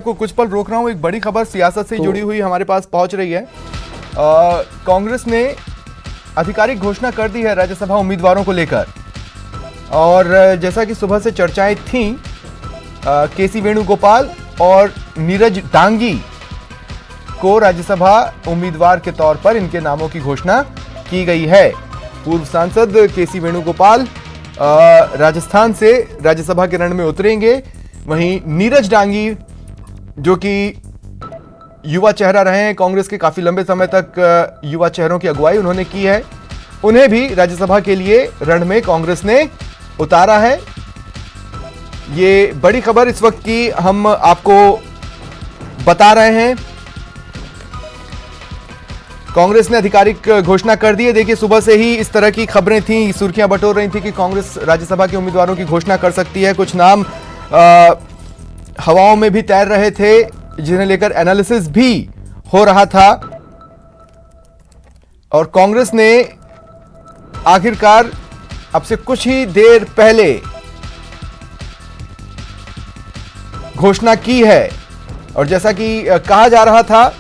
को कुछ पल रोक रहा हूं। एक बड़ी खबर सियासत से जुड़ी हुई हमारे पास पहुंच रही है। कांग्रेस ने आधिकारिक घोषणा कर दी है राज्यसभा उम्मीदवारों को लेकर, और जैसा कि सुबह से चर्चाएं थीं, केसी वेणुगोपाल और नीरज डांगी को राज्यसभा उम्मीदवार के तौर पर इनके नामों की घोषणा की गई है। पूर्व सांसद केसी वेणुगोपाल राजस्थान से राज्यसभा के रण में उतरेंगे। वहीं नीरज डांगी, जो कि युवा चेहरा रहे हैं कांग्रेस के, काफी लंबे समय तक युवा चेहरों की अगुवाई उन्होंने की है, उन्हें भी राज्यसभा के लिए रण में कांग्रेस ने उतारा है। ये बड़ी खबर इस वक्त की हम आपको बता रहे हैं। कांग्रेस ने आधिकारिक घोषणा कर दी है। देखिए, सुबह से ही इस तरह की खबरें थीं, सुर्खियां बटोर रही थी कि कांग्रेस राज्यसभा के उम्मीदवारों की घोषणा कर सकती है। कुछ नाम हवाओं में भी तैर रहे थे, जिन्हें लेकर एनालिसिस भी हो रहा था, और कांग्रेस ने आखिरकार अब से कुछ ही देर पहले घोषणा की है। और जैसा कि कहा जा रहा था,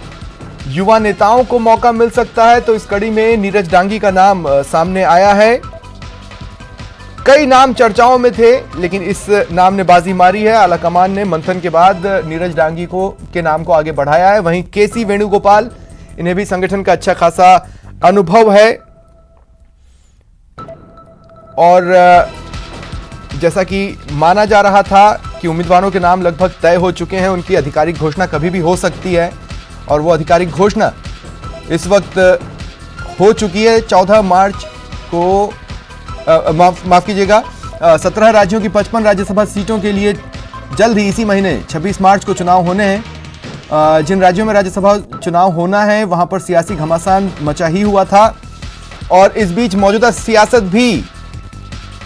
युवा नेताओं को मौका मिल सकता है, तो इस कड़ी में नीरज डांगी का नाम सामने आया है। कई नाम चर्चाओं में थे, लेकिन इस नाम ने बाजी मारी है। आलाकमान ने मंथन के बाद नीरज डांगी के नाम को आगे बढ़ाया है। वहीं केसी वेणुगोपाल, इन्हें भी संगठन का अच्छा खासा अनुभव है, और जैसा कि माना जा रहा था कि उम्मीदवारों के नाम लगभग तय हो चुके हैं, उनकी आधिकारिक घोषणा कभी भी हो सकती है, और वो आधिकारिक घोषणा इस वक्त हो चुकी है। 14 मार्च को माफ कीजिएगा, 17 राज्यों की 55 राज्यसभा सीटों के लिए जल्द ही इसी महीने 26 मार्च को चुनाव होने हैं। जिन राज्यों में राज्यसभा चुनाव होना है, वहां पर सियासी घमासान मचा ही हुआ था, और इस बीच मौजूदा सियासत भी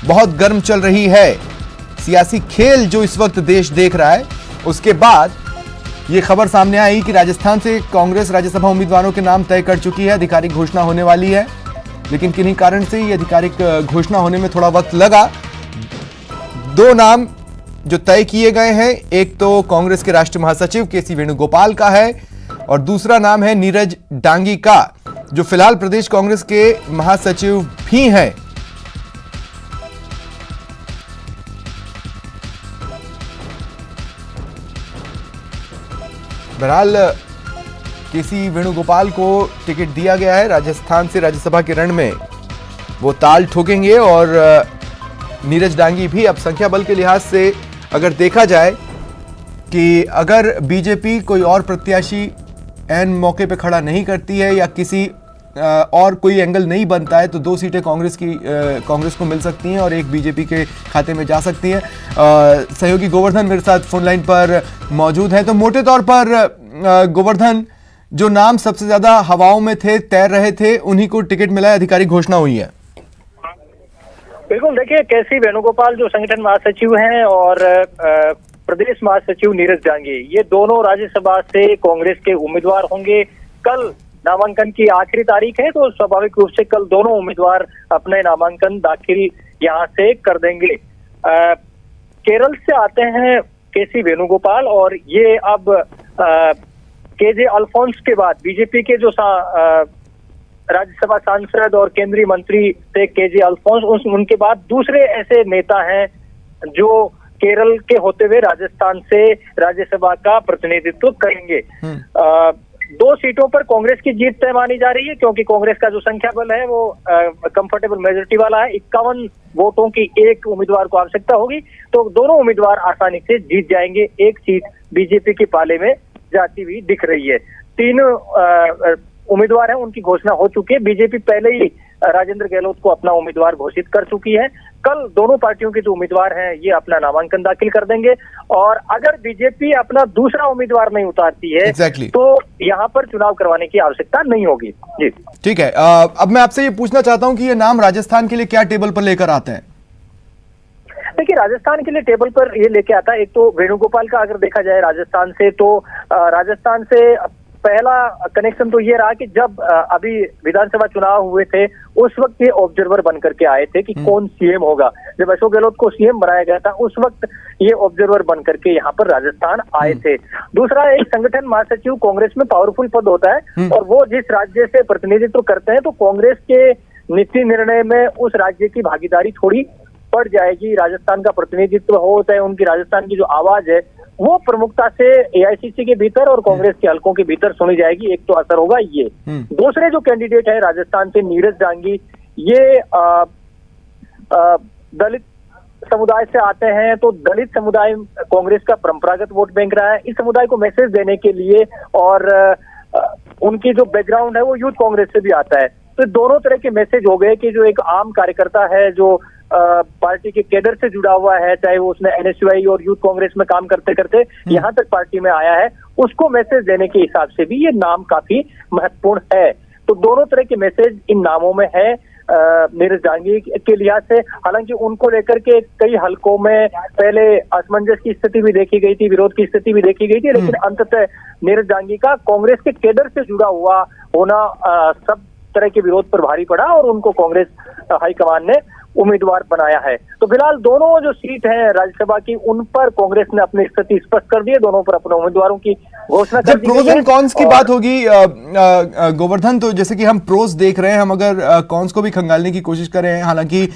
बहुत गर्म चल रही है। सियासी खेल जो इस वक्त देश देख रहा है, उसके बाद ये खबर सामने आई कि राजस्थान से कांग्रेस राज्यसभा उम्मीदवारों के नाम तय कर चुकी है, आधिकारिक घोषणा होने वाली है। लेकिन किन्हीं कारण से ये आधिकारिक घोषणा होने में थोड़ा वक्त लगा। 2 नाम जो तय किए गए हैं, एक तो कांग्रेस के राष्ट्रीय महासचिव केसी वेणुगोपाल का है, और दूसरा नाम है नीरज डांगी का, जो फिलहाल प्रदेश कांग्रेस के महासचिव भी हैं। बहरहाल केसी वेणुगोपाल को टिकट दिया गया है। राजस्थान से राज्यसभा के रण में वो ताल ठोकेंगे, और नीरज डांगी भी अब संख्या बल के लिहाज से अगर देखा जाए कि अगर बीजेपी कोई और प्रत्याशी ऐन मौके पे खड़ा नहीं करती है, या किसी और कोई एंगल नहीं बनता है, तो 2 सीटें कांग्रेस को मिल सकती हैं और एक बीजेपी के खाते में जा सकती है। सहयोगी गोवर्धन मेरे साथ फोन लाइन पर मौजूद हैं। तो मोटे तौर पर गोवर्धन, जो नाम सबसे ज्यादा हवाओं में थे, तैर रहे थे, उन्हीं को टिकट मिला है, आधिकारिक घोषणा हुई है। बिल्कुल, देखिए, केसी वेणुगोपाल जो संगठन महासचिव हैं, और प्रदेश महासचिव नीरज डांगी, ये दोनों राज्यसभा से कांग्रेस के उम्मीदवार होंगे। कल नामांकन की आखिरी तारीख है, तो स्वाभाविक रूप से कल दोनों उम्मीदवार अपने नामांकन दाखिल यहां से कर देंगे। केरल से आते हैं केसी वेणुगोपाल, और ये अब केजे अल्फोंस के बाद बीजेपी के जो राज्यसभा सांसद और केंद्रीय मंत्री थे केजे अल्फोंस, उनके बाद दूसरे ऐसे नेता हैं जो केरल के होते हुए राजस्थान से राज्यसभा का प्रतिनिधित्व करेंगे। 2 सीटों पर कांग्रेस की जीत तय मानी जा रही है, क्योंकि कांग्रेस का जो संख्या बल है वो कंफर्टेबल मेजोरिटी वाला है। 51 वोटों की एक उम्मीदवार को आवश्यकता होगी, तो दोनों उम्मीदवार आसानी से जीत जाएंगे। एक सीट बीजेपी के पाले में जाती हुई दिख रही है। 3 उम्मीदवार हैं, उनकी घोषणा हो चुकी है। बीजेपी पहले ही राजेंद्र गहलोत को अपना उम्मीदवार घोषित कर चुकी है। कल दोनों पार्टियों के जो उम्मीदवार हैं, ये अपना नामांकन दाखिल कर देंगे, और अगर बीजेपी अपना दूसरा उम्मीदवार नहीं उतारती है, तो यहाँ पर चुनाव करवाने की आवश्यकता नहीं होगी। जी ठीक है। अब मैं आपसे ये पूछना चाहता हूँ कि ये नाम राजस्थान के लिए क्या टेबल पर लेकर आते हैं? देखिए, राजस्थान के लिए टेबल पर ये लेके आता है, एक तो वेणुगोपाल का अगर देखा जाए राजस्थान से, तो राजस्थान से पहला कनेक्शन तो ये रहा कि जब अभी विधानसभा चुनाव हुए थे उस वक्त ये ऑब्जर्वर बन करके आए थे कि कौन सीएम होगा। जब अशोक गहलोत को सीएम बनाया गया था उस वक्त ये ऑब्जर्वर बन करके यहाँ पर राजस्थान आए थे। दूसरा, एक संगठन महासचिव कांग्रेस में पावरफुल पद होता है और वो जिस राज्य से प्रतिनिधित्व करते हैं तो कांग्रेस के नीति निर्णय में उस राज्य की भागीदारी थोड़ी बढ़ जाएगी। राजस्थान का प्रतिनिधित्व हो चाहे उनकी राजस्थान की जो आवाज है वो प्रमुखता से एआईसीसी के भीतर और कांग्रेस के हलकों के भीतर सुनी जाएगी। एक तो असर होगा ये। दूसरे जो कैंडिडेट है राजस्थान से नीरज जांगी, ये दलित समुदाय से आते हैं तो दलित समुदाय कांग्रेस का परंपरागत वोट बैंक रहा है। इस समुदाय को मैसेज देने के लिए और उनकी जो बैकग्राउंड है वो यूथ कांग्रेस से भी आता है, तो दोनों तरह के मैसेज हो गए कि जो एक आम कार्यकर्ता है जो पार्टी के कैडर से जुड़ा हुआ है, चाहे वो उसने एनएसयूआई और यूथ कांग्रेस में काम करते करते यहाँ तक पार्टी में आया है, उसको मैसेज देने के हिसाब से भी ये नाम काफी महत्वपूर्ण है। तो दोनों तरह के मैसेज इन नामों में है नीरज जांगी के लिहाज से। हालांकि उनको लेकर के कई हलकों में पहले असमंजस की स्थिति भी देखी गई थी, विरोध की स्थिति भी देखी गई थी, लेकिन अंततः नीरज जांगी का कांग्रेस के कैडर से जुड़ा हुआ होना सब तरह के विरोध पर भारी पड़ा और उनको कांग्रेस हाईकमान ने उम्मीदवार बनाया है। तो फिलहाल दोनों जो सीट है राज्यसभा की उन पर कांग्रेस ने अपनी स्थिति स्पष्ट कर दी है, दोनों पर अपने उम्मीदवारों की घोषणा कर दी। जब प्रोज एंड कॉन्स की बात होगी गोवर्धन, तो जैसे कि हम प्रोज देख रहे हैं, हम अगर कॉन्स को भी खंगालने की कोशिश करें, हालांकि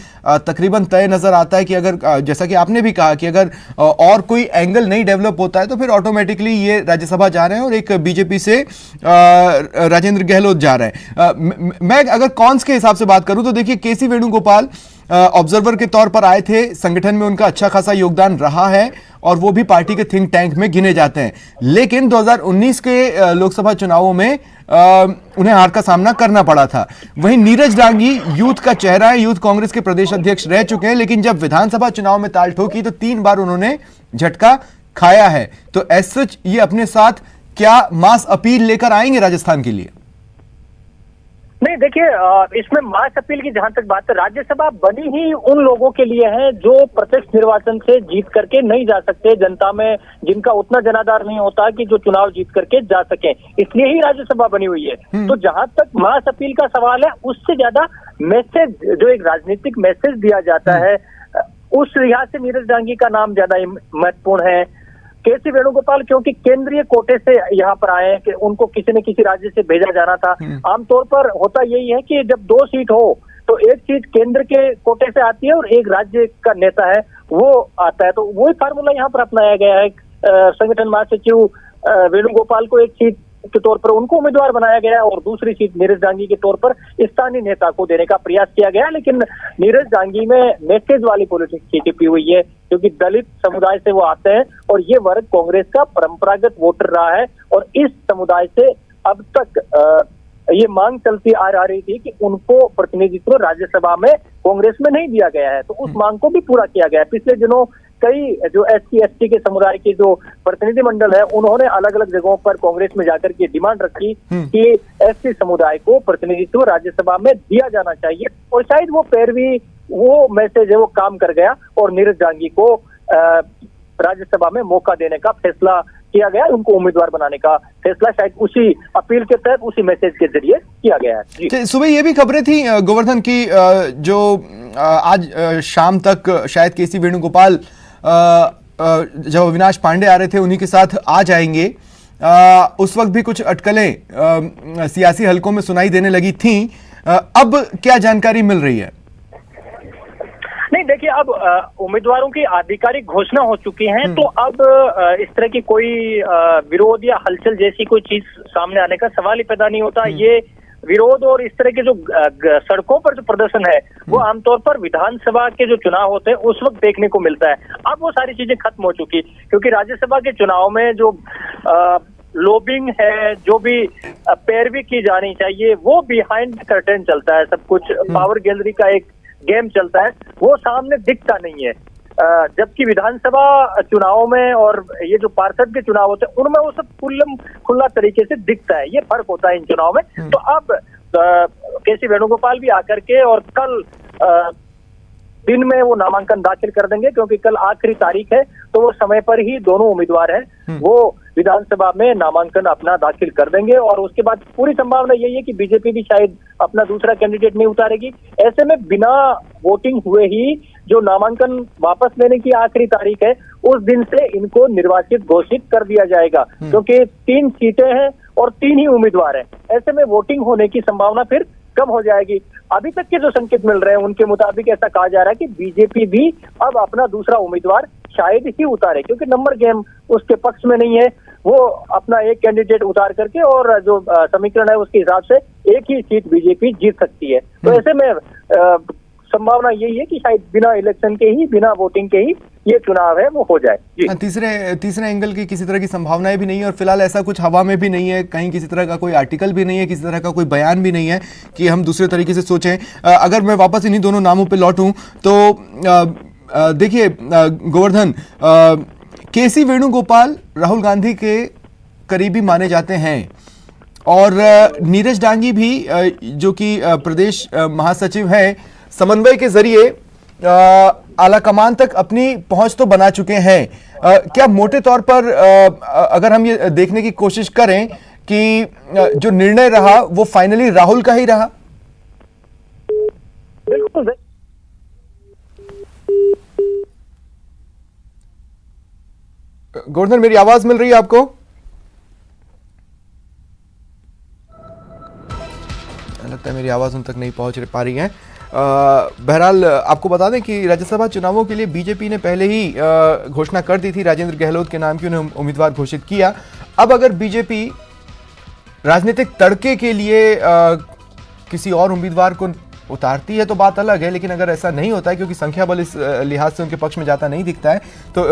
तकरीबन तय नजर आता है कि अगर जैसा कि आपने भी कहा कि अगर और कोई एंगल नहीं डेवलप होता है तो फिर ऑटोमेटिकली ये राज्यसभा जा रहे हैं और एक बीजेपी से राजेंद्र गहलोत जा रहे हैं। मैं अगर कॉन्स के हिसाब से बात करूं तो देखिए केसी वेणुगोपाल ऑब्जर्वर के तौर पर आए थे, संगठन में उनका अच्छा खासा योगदान रहा है और वो भी पार्टी के थिंक टैंक में गिने जाते हैं, लेकिन 2019 के लोकसभा चुनावों में उन्हें हार का सामना करना पड़ा था। वहीं नीरज जांगी यूथ का चेहरा है, यूथ कांग्रेस के प्रदेश अध्यक्ष रह चुके हैं, लेकिन जब विधानसभा चुनाव में ताल ठोकी तो 3 बार उन्होंने झटका खाया है। तो एज सच ये अपने साथ क्या मास अपील लेकर आएंगे राजस्थान के लिए? नहीं, देखिए इसमें मास अपील की जहां तक बात है, राज्यसभा बनी ही उन लोगों के लिए है जो प्रत्यक्ष निर्वाचन से जीत करके नहीं जा सकते, जनता में जिनका उतना जनाधार नहीं होता कि जो चुनाव जीत करके जा सके, इसलिए ही राज्यसभा बनी हुई है। तो जहां तक मास अपील का सवाल है, उससे ज्यादा मैसेज, जो एक राजनीतिक मैसेज दिया जाता है, उस लिहाज से नीरज जांगी का नाम ज्यादा महत्वपूर्ण है। केसी वेणुगोपाल क्योंकि केंद्रीय कोटे से यहाँ पर आए हैं कि उनको किसी न किसी राज्य से भेजा जाना था। आमतौर पर होता यही है कि जब 2 सीट हो तो एक सीट केंद्र के कोटे से आती है और एक राज्य का नेता है वो आता है, तो वही फार्मूला यहाँ पर अपनाया गया है। संगठन महासचिव वेणुगोपाल को एक सीट के तौर पर उनको उम्मीदवार बनाया गया और दूसरी सीट नीरज जांगी के तौर पर स्थानीय नेता को देने का प्रयास किया गया, लेकिन नीरज जांगी में मैसेज वाली पॉलिटिक्स की टिपी हुई है क्योंकि दलित समुदाय से वो आते हैं और ये वर्ग कांग्रेस का परंपरागत वोटर रहा है और इस समुदाय से अब तक ये मांग चलती आ रही थी कि उनको प्रतिनिधित्व राज्यसभा में कांग्रेस में नहीं दिया गया है, तो उस मांग को भी पूरा किया गया है। पिछले दिनों कई जो एससी एसटी के समुदाय के जो प्रतिनिधि मंडल है उन्होंने अलग अलग जगहों पर कांग्रेस में जाकर के डिमांड रखी कि एससी समुदाय को प्रतिनिधित्व राज्यसभा में दिया जाना चाहिए और शायद वो पैरवी, वो मैसेज है वो काम कर गया और नीरज जांगी को राज्यसभा में मौका देने का फैसला किया गया, उनको उम्मीदवार बनाने का फैसला शायद उसी अपील के तहत, उसी मैसेज के जरिए किया गया है। सुबह ये भी खबरें थी गोवर्धन की जो आज शाम तक शायद केसी वेणुगोपाल जब अविनाश पांडे आ रहे थे उन्हीं के साथ आ जाएंगे, उस वक्त भी कुछ अटकलें सियासी हलकों में सुनाई देने लगी थीं। अब क्या जानकारी मिल रही है? नहीं, देखिए अब उम्मीदवारों की आधिकारिक घोषणा हो चुकी है, तो अब इस तरह की कोई विरोध या हलचल जैसी कोई चीज सामने आने का सवाल ही पैदा नहीं होता। ये विरोध और इस तरह के जो सड़कों पर जो प्रदर्शन है वो आमतौर पर विधानसभा के जो चुनाव होते हैं उस वक्त देखने को मिलता है। अब वो सारी चीजें खत्म हो चुकी क्योंकि राज्यसभा के चुनाव में जो लॉबिंग है, जो भी पैरवी की जानी चाहिए, वो बिहाइंड कर्टेन चलता है, सब कुछ पावर गैलरी का एक गेम चलता है, वो सामने दिखता नहीं है। जबकि विधानसभा चुनाव में और ये जो पार्षद के चुनाव होते हैं उनमें वो सब खुला तरीके से दिखता है, ये फर्क होता है इन चुनाव में। तो अब केसी वेणुगोपाल भी आकर के और कल दिन में वो नामांकन दाखिल कर देंगे, क्योंकि कल आखिरी तारीख है। तो वो समय पर ही दोनों उम्मीदवार हैं वो विधानसभा में नामांकन अपना दाखिल कर देंगे। और उसके बाद पूरी संभावना यही है कि बीजेपी भी शायद अपना दूसरा कैंडिडेट नहीं उतारेगी। ऐसे में बिना वोटिंग हुए ही जो नामांकन वापस लेने की आखिरी तारीख है, उस दिन से इनको निर्वाचित घोषित कर दिया जाएगा, क्योंकि 3 सीटें हैं और 3 ही उम्मीदवार हैं। ऐसे में वोटिंग होने की संभावना फिर कम हो जाएगी। अभी तक के जो संकेत मिल रहे हैं उनके मुताबिक ऐसा कहा जा रहा है कि बीजेपी भी अब अपना दूसरा उम्मीदवार शायद ही उतारे, क्योंकि नंबर गेम उसके पक्ष में नहीं है। वो अपना एक कैंडिडेट उतार करके और जो समीकरण है उसके हिसाब से एक ही सीट बीजेपी जीत सकती है। तो ऐसे में संभावना यही है कि शायद बिना इलेक्शन के ही, बिना वोटिंग के ही ये चुनाव है वो हो जाए। तीसरे एंगल की किसी तरह की संभावनाएं भी नहीं है और फिलहाल ऐसा कुछ हवा में भी नहीं है, कहीं किसी तरह का कोई आर्टिकल भी नहीं है, किसी तरह का कोई बयान भी नहीं है कि हम दूसरे तरीके से सोचें। अगर मैं वापस इन्हीं दोनों नामों पे लौटूं तो देखिए गोवर्धन, केसी वेणुगोपाल राहुल गांधी के करीबी माने जाते हैं और नीरज डांगी भी जो कि प्रदेश महासचिव है, समन्वय के जरिए आलाकमान तक अपनी पहुंच तो बना चुके हैं। क्या मोटे तौर पर अगर हम ये देखने की कोशिश करें कि जो निर्णय रहा वो फाइनली राहुल का ही रहा? बिल्कुल। गोवर्धन, मेरी आवाज मिल रही है आपको? लगता है मेरी आवाज उन तक नहीं पहुंच पा रही है। बहरहाल आपको बता दें कि राज्यसभा चुनावों के लिए बीजेपी ने पहले ही घोषणा कर दी थी, राजेंद्र गहलोत के नाम की उन्हें उम्मीदवार घोषित किया। अब अगर बीजेपी राजनीतिक तड़के के लिए किसी और उम्मीदवार को उतारती है तो बात अलग है, लेकिन अगर ऐसा नहीं होता है, क्योंकि संख्या बल इस लिहाज से उनके पक्ष में जाता नहीं दिखता है, तो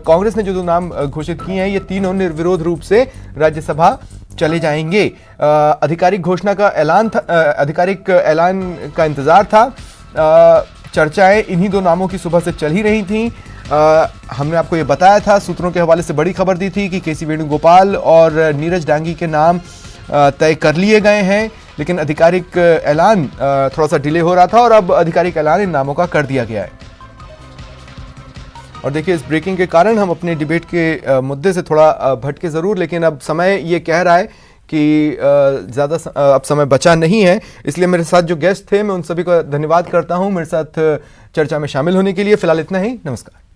कांग्रेस ने जो 2 नाम घोषित किए हैं ये तीनों निर्विरोध रूप से राज्यसभा चले जाएंगे। आधिकारिक घोषणा का ऐलान था, आधिकारिक ऐलान का इंतजार था। चर्चाएं इन्हीं 2 नामों की सुबह से चल ही रही थीं। हमने आपको ये बताया था, सूत्रों के हवाले से बड़ी खबर दी थी कि केसी वेणुगोपाल और नीरज डांगी के नाम तय कर लिए गए हैं, लेकिन आधिकारिक ऐलान थोड़ा सा डिले हो रहा था और अब आधिकारिक ऐलान इन नामों का कर दिया गया है। और देखिए, इस ब्रेकिंग के कारण हम अपने डिबेट के मुद्दे से थोड़ा भटके ज़रूर, लेकिन अब समय ये कह रहा है कि ज़्यादा अब समय बचा नहीं है, इसलिए मेरे साथ जो गेस्ट थे मैं उन सभी का धन्यवाद करता हूं मेरे साथ चर्चा में शामिल होने के लिए। फिलहाल इतना ही, नमस्कार।